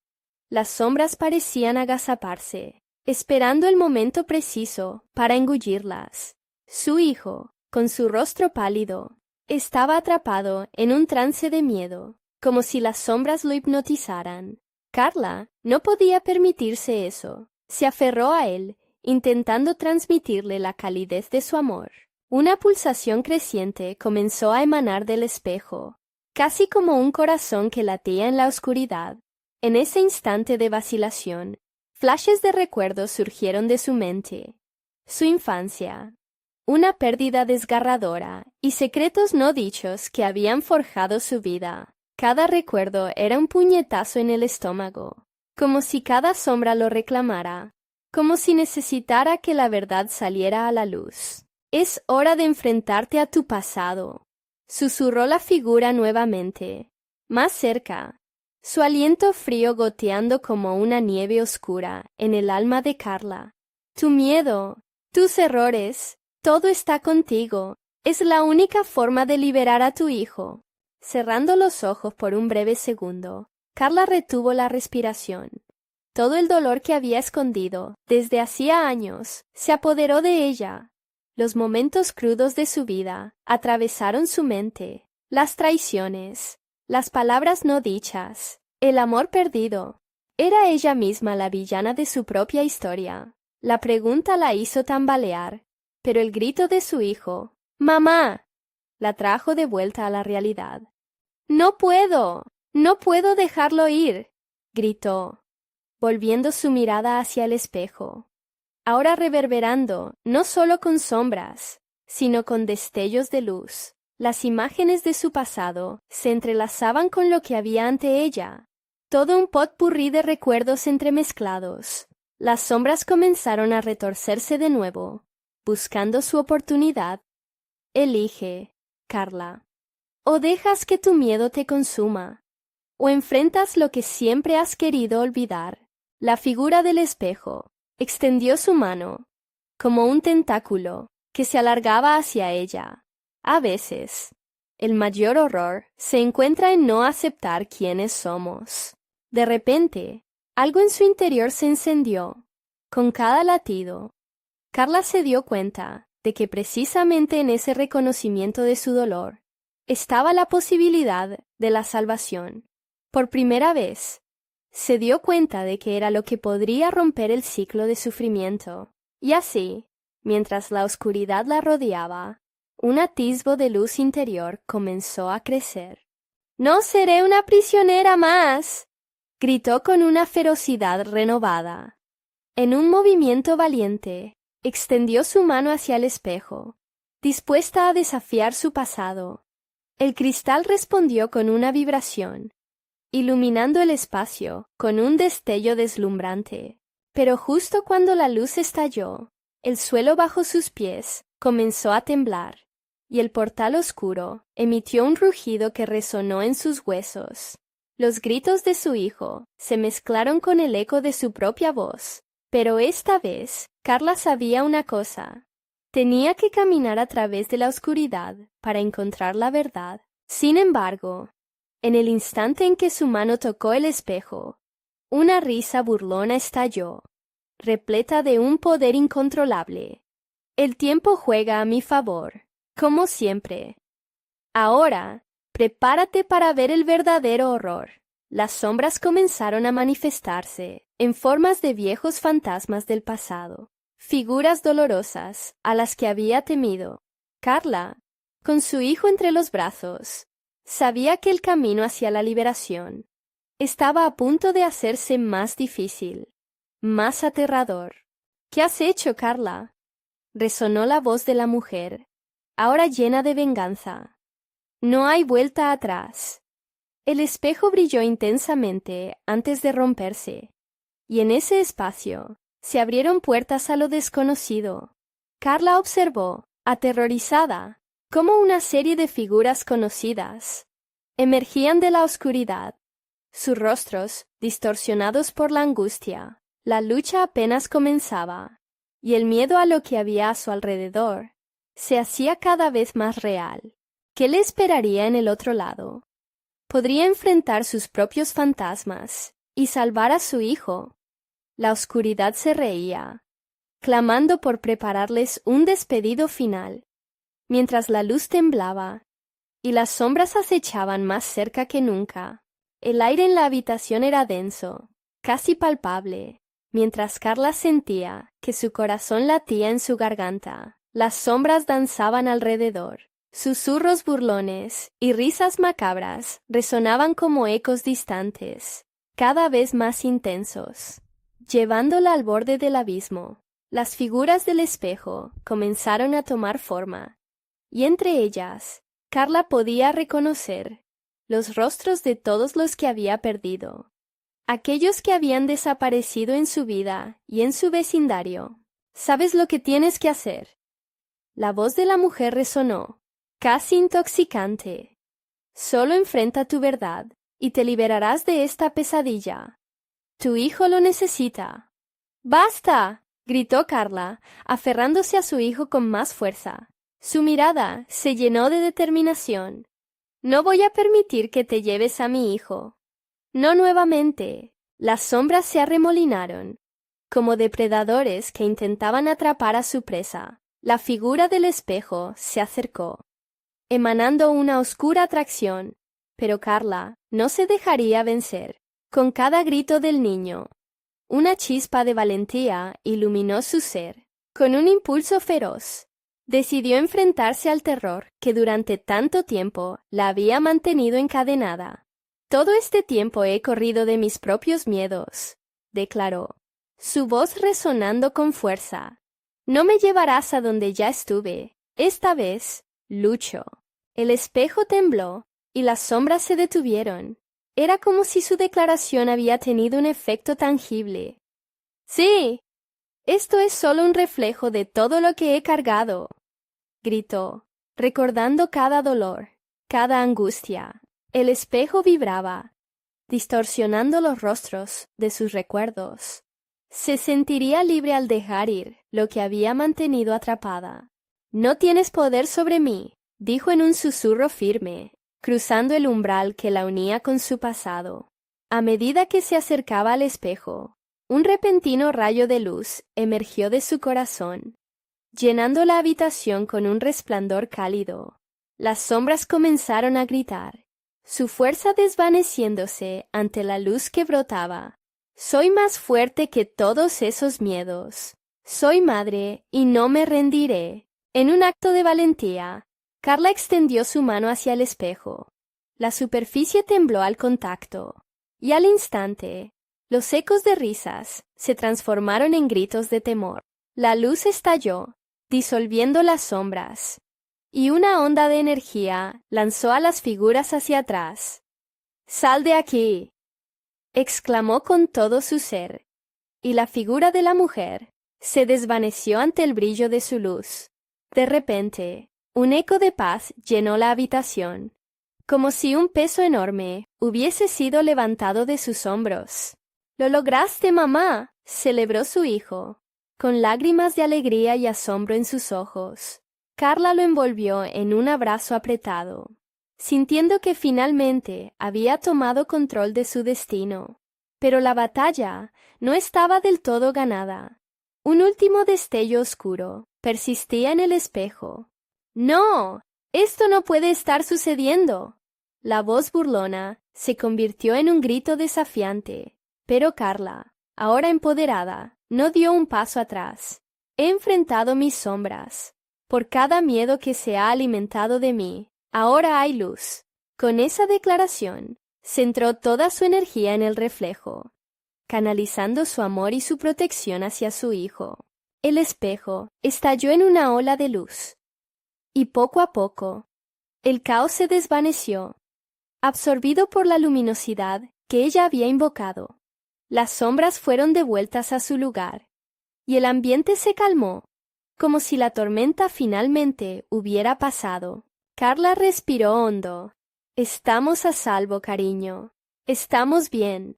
[SPEAKER 1] las sombras parecían agazaparse, esperando el momento preciso para engullirlas. Su hijo, con su rostro pálido, estaba atrapado en un trance de miedo, como si las sombras lo hipnotizaran. Carla no podía permitirse eso. Se aferró a él, intentando transmitirle la calidez de su amor. Una pulsación creciente comenzó a emanar del espejo, casi como un corazón que latía en la oscuridad. En ese instante de vacilación, flashes de recuerdos surgieron de su mente. Su infancia, una pérdida desgarradora y secretos no dichos que habían forjado su vida. Cada recuerdo era un puñetazo en el estómago, como si cada sombra lo reclamara, como si necesitara que la verdad saliera a la luz. Es hora de enfrentarte a tu pasado, susurró la figura nuevamente, más cerca, su aliento frío goteando como una nieve oscura en el alma de Carla. Tu miedo, tus errores, todo está contigo. Es la única forma de liberar a tu hijo. Cerrando los ojos por un breve segundo, Carla retuvo la respiración. Todo el dolor que había escondido desde hacía años se apoderó de ella. Los momentos crudos de su vida atravesaron su mente, las traiciones, las palabras no dichas, el amor perdido. Era ella misma la villana de su propia historia. La pregunta la hizo tambalear, pero el grito de su hijo, ¡Mamá!, la trajo de vuelta a la realidad. ¡No puedo! ¡No puedo dejarlo ir!, gritó, volviendo su mirada hacia el espejo, ahora reverberando no solo con sombras, sino con destellos de luz. Las imágenes de su pasado se entrelazaban con lo que había ante ella, todo un potpurrí de recuerdos entremezclados. Las sombras comenzaron a retorcerse de nuevo, buscando su oportunidad. Elige, Carla. O dejas que tu miedo te consuma, o enfrentas lo que siempre has querido olvidar. La figura del espejo extendió su mano, como un tentáculo que se alargaba hacia ella. A veces, el mayor horror se encuentra en no aceptar quiénes somos. De repente, algo en su interior se encendió. Con cada latido, Carla se dio cuenta de que precisamente en ese reconocimiento de su dolor estaba la posibilidad de la salvación. Por primera vez, se dio cuenta de que era lo que podría romper el ciclo de sufrimiento. Y así, mientras la oscuridad la rodeaba, un atisbo de luz interior comenzó a crecer. «¡No seré una prisionera más!», gritó con una ferocidad renovada. En un movimiento valiente, extendió su mano hacia el espejo, dispuesta a desafiar su pasado. El cristal respondió con una vibración, iluminando el espacio con un destello deslumbrante. Pero justo cuando la luz estalló, el suelo bajo sus pies comenzó a temblar, y el portal oscuro emitió un rugido que resonó en sus huesos. Los gritos de su hijo se mezclaron con el eco de su propia voz. Pero esta vez, Carla sabía una cosa. Tenía que caminar a través de la oscuridad para encontrar la verdad. Sin embargo, en el instante en que su mano tocó el espejo, una risa burlona estalló, repleta de un poder incontrolable. El tiempo juega a mi favor, como siempre. Ahora, prepárate para ver el verdadero horror. Las sombras comenzaron a manifestarse en formas de viejos fantasmas del pasado, figuras dolorosas a las que había temido. Carla, con su hijo entre los brazos, sabía que el camino hacia la liberación estaba a punto de hacerse más difícil, más aterrador. ¿Qué has hecho, Carla? Resonó la voz de la mujer, ahora llena de venganza. No hay vuelta atrás. El espejo brilló intensamente antes de romperse, y en ese espacio se abrieron puertas a lo desconocido. Carla observó, aterrorizada, cómo una serie de figuras conocidas emergían de la oscuridad, sus rostros distorsionados por la angustia. La lucha apenas comenzaba, y el miedo a lo que había a su alrededor se hacía cada vez más real. ¿Qué le esperaría en el otro lado? Podría enfrentar sus propios fantasmas y salvar a su hijo. La oscuridad se reía, clamando por prepararles un despedido final, mientras la luz temblaba y las sombras acechaban más cerca que nunca. El aire en la habitación era denso, casi palpable, mientras Carla sentía que su corazón latía en su garganta. Las sombras danzaban alrededor. Susurros burlones y risas macabras resonaban como ecos distantes, cada vez más intensos. Llevándola al borde del abismo, las figuras del espejo comenzaron a tomar forma, y entre ellas, Carla podía reconocer los rostros de todos los que había perdido, aquellos que habían desaparecido en su vida y en su vecindario. ¿Sabes lo que tienes que hacer? La voz de la mujer resonó, casi intoxicante. Solo enfrenta tu verdad y te liberarás de esta pesadilla. Tu hijo lo necesita. ¡Basta!, gritó Carla, aferrándose a su hijo con más fuerza. Su mirada se llenó de determinación. No voy a permitir que te lleves a mi hijo. No nuevamente. Las sombras se arremolinaron, como depredadores que intentaban atrapar a su presa. La figura del espejo se acercó, emanando una oscura atracción, pero Carla no se dejaría vencer. Con cada grito del niño, una chispa de valentía iluminó su ser. Con un impulso feroz, decidió enfrentarse al terror que durante tanto tiempo la había mantenido encadenada. Todo este tiempo he corrido de mis propios miedos, declaró, su voz resonando con fuerza. No me llevarás a donde ya estuve. Esta vez, lucho. El espejo tembló y las sombras se detuvieron. Era como si su declaración había tenido un efecto tangible. Sí, esto es solo un reflejo de todo lo que he cargado, gritó, recordando cada dolor, cada angustia. El espejo vibraba, distorsionando los rostros de sus recuerdos. Se sentiría libre al dejar ir lo que había mantenido atrapada. No tienes poder sobre mí, dijo en un susurro firme, cruzando el umbral que la unía con su pasado. A medida que se acercaba al espejo, un repentino rayo de luz emergió de su corazón, llenando la habitación con un resplandor cálido. Las sombras comenzaron a gritar, su fuerza desvaneciéndose ante la luz que brotaba. Soy más fuerte que todos esos miedos. Soy madre y no me rendiré. En un acto de valentía, Carla extendió su mano hacia el espejo. La superficie tembló al contacto, y al instante, los ecos de risas se transformaron en gritos de temor. La luz estalló, disolviendo las sombras, y una onda de energía lanzó a las figuras hacia atrás. «¡Sal de aquí!», exclamó con todo su ser, y la figura de la mujer se desvaneció ante el brillo de su luz. De repente, un eco de paz llenó la habitación, como si un peso enorme hubiese sido levantado de sus hombros. «¡Lo lograste, mamá!», celebró su hijo, con lágrimas de alegría y asombro en sus ojos. Carla lo envolvió en un abrazo apretado, sintiendo que finalmente había tomado control de su destino. Pero la batalla no estaba del todo ganada. Un último destello oscuro persistía en el espejo. «¡No! ¡Esto no puede estar sucediendo!», La voz burlona se convirtió en un grito desafiante, pero Carla, ahora empoderada, no dio un paso atrás. He enfrentado mis sombras. Por cada miedo que se ha alimentado de mí, ahora hay luz. Con esa declaración, centró toda su energía en el reflejo, canalizando su amor y su protección hacia su hijo. El espejo estalló en una ola de luz. Y poco a poco, el caos se desvaneció, absorbido por la luminosidad que ella había invocado. Las sombras fueron devueltas a su lugar, y el ambiente se calmó, como si la tormenta finalmente hubiera pasado. Carla respiró hondo. «Estamos a salvo, cariño. Estamos bien»,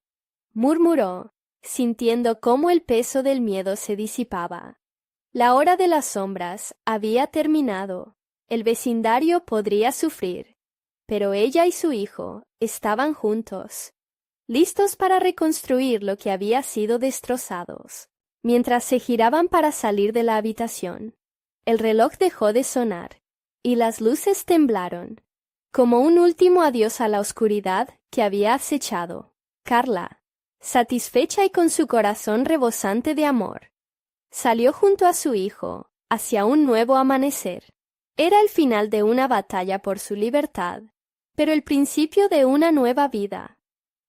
[SPEAKER 1] murmuró, sintiendo cómo el peso del miedo se disipaba. La hora de las sombras había terminado. El vecindario podría sufrir, pero ella y su hijo estaban juntos, listos para reconstruir lo que había sido destrozado. Mientras se giraban para salir de la habitación, el reloj dejó de sonar, y las luces temblaron, como un último adiós a la oscuridad que había acechado. Carla, satisfecha y con su corazón rebosante de amor, salió junto a su hijo, hacia un nuevo amanecer. Era el final de una batalla por su libertad, pero el principio de una nueva vida.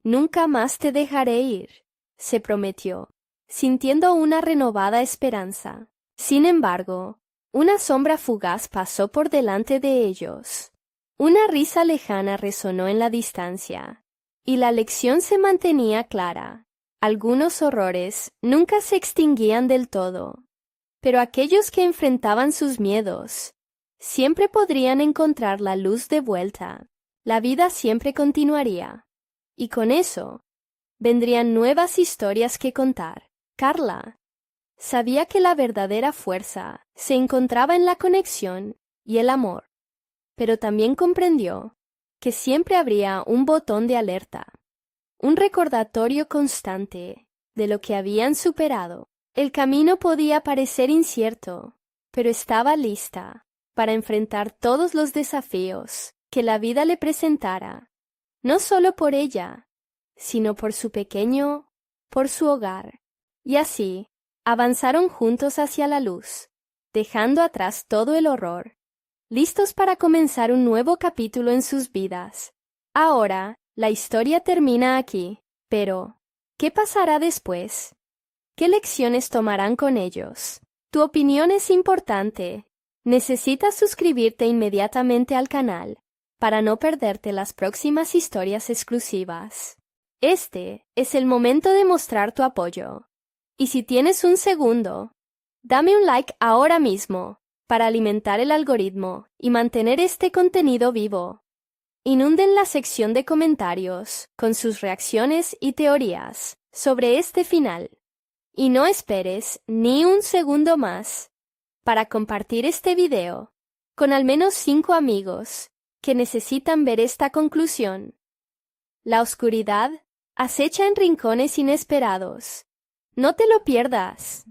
[SPEAKER 1] «Nunca más te dejaré ir», se prometió, sintiendo una renovada esperanza. Sin embargo, una sombra fugaz pasó por delante de ellos. Una risa lejana resonó en la distancia, y la lección se mantenía clara. Algunos horrores nunca se extinguían del todo, pero aquellos que enfrentaban sus miedos siempre podrían encontrar la luz de vuelta. La vida siempre continuaría, y con eso vendrían nuevas historias que contar. Carla sabía que la verdadera fuerza se encontraba en la conexión y el amor, pero también comprendió que siempre habría un botón de alerta, un recordatorio constante de lo que habían superado. El camino podía parecer incierto, pero estaba lista para enfrentar todos los desafíos que la vida le presentara, no solo por ella, sino por su pequeño, por su hogar. Y así, avanzaron juntos hacia la luz, dejando atrás todo el horror, listos para comenzar un nuevo capítulo en sus vidas. Ahora, la historia termina aquí, pero ¿qué pasará después? ¿Qué lecciones tomarán con ellos? Tu opinión es importante. Necesitas suscribirte inmediatamente al canal para no perderte las próximas historias exclusivas. Este es el momento de mostrar tu apoyo. Y si tienes un segundo, dame un like ahora mismo para alimentar el algoritmo y mantener este contenido vivo. Inunden la sección de comentarios con sus reacciones y teorías sobre este final. Y no esperes ni un segundo más para compartir este video con al menos 5 amigos que necesitan ver esta conclusión. La oscuridad acecha en rincones inesperados. No te lo pierdas.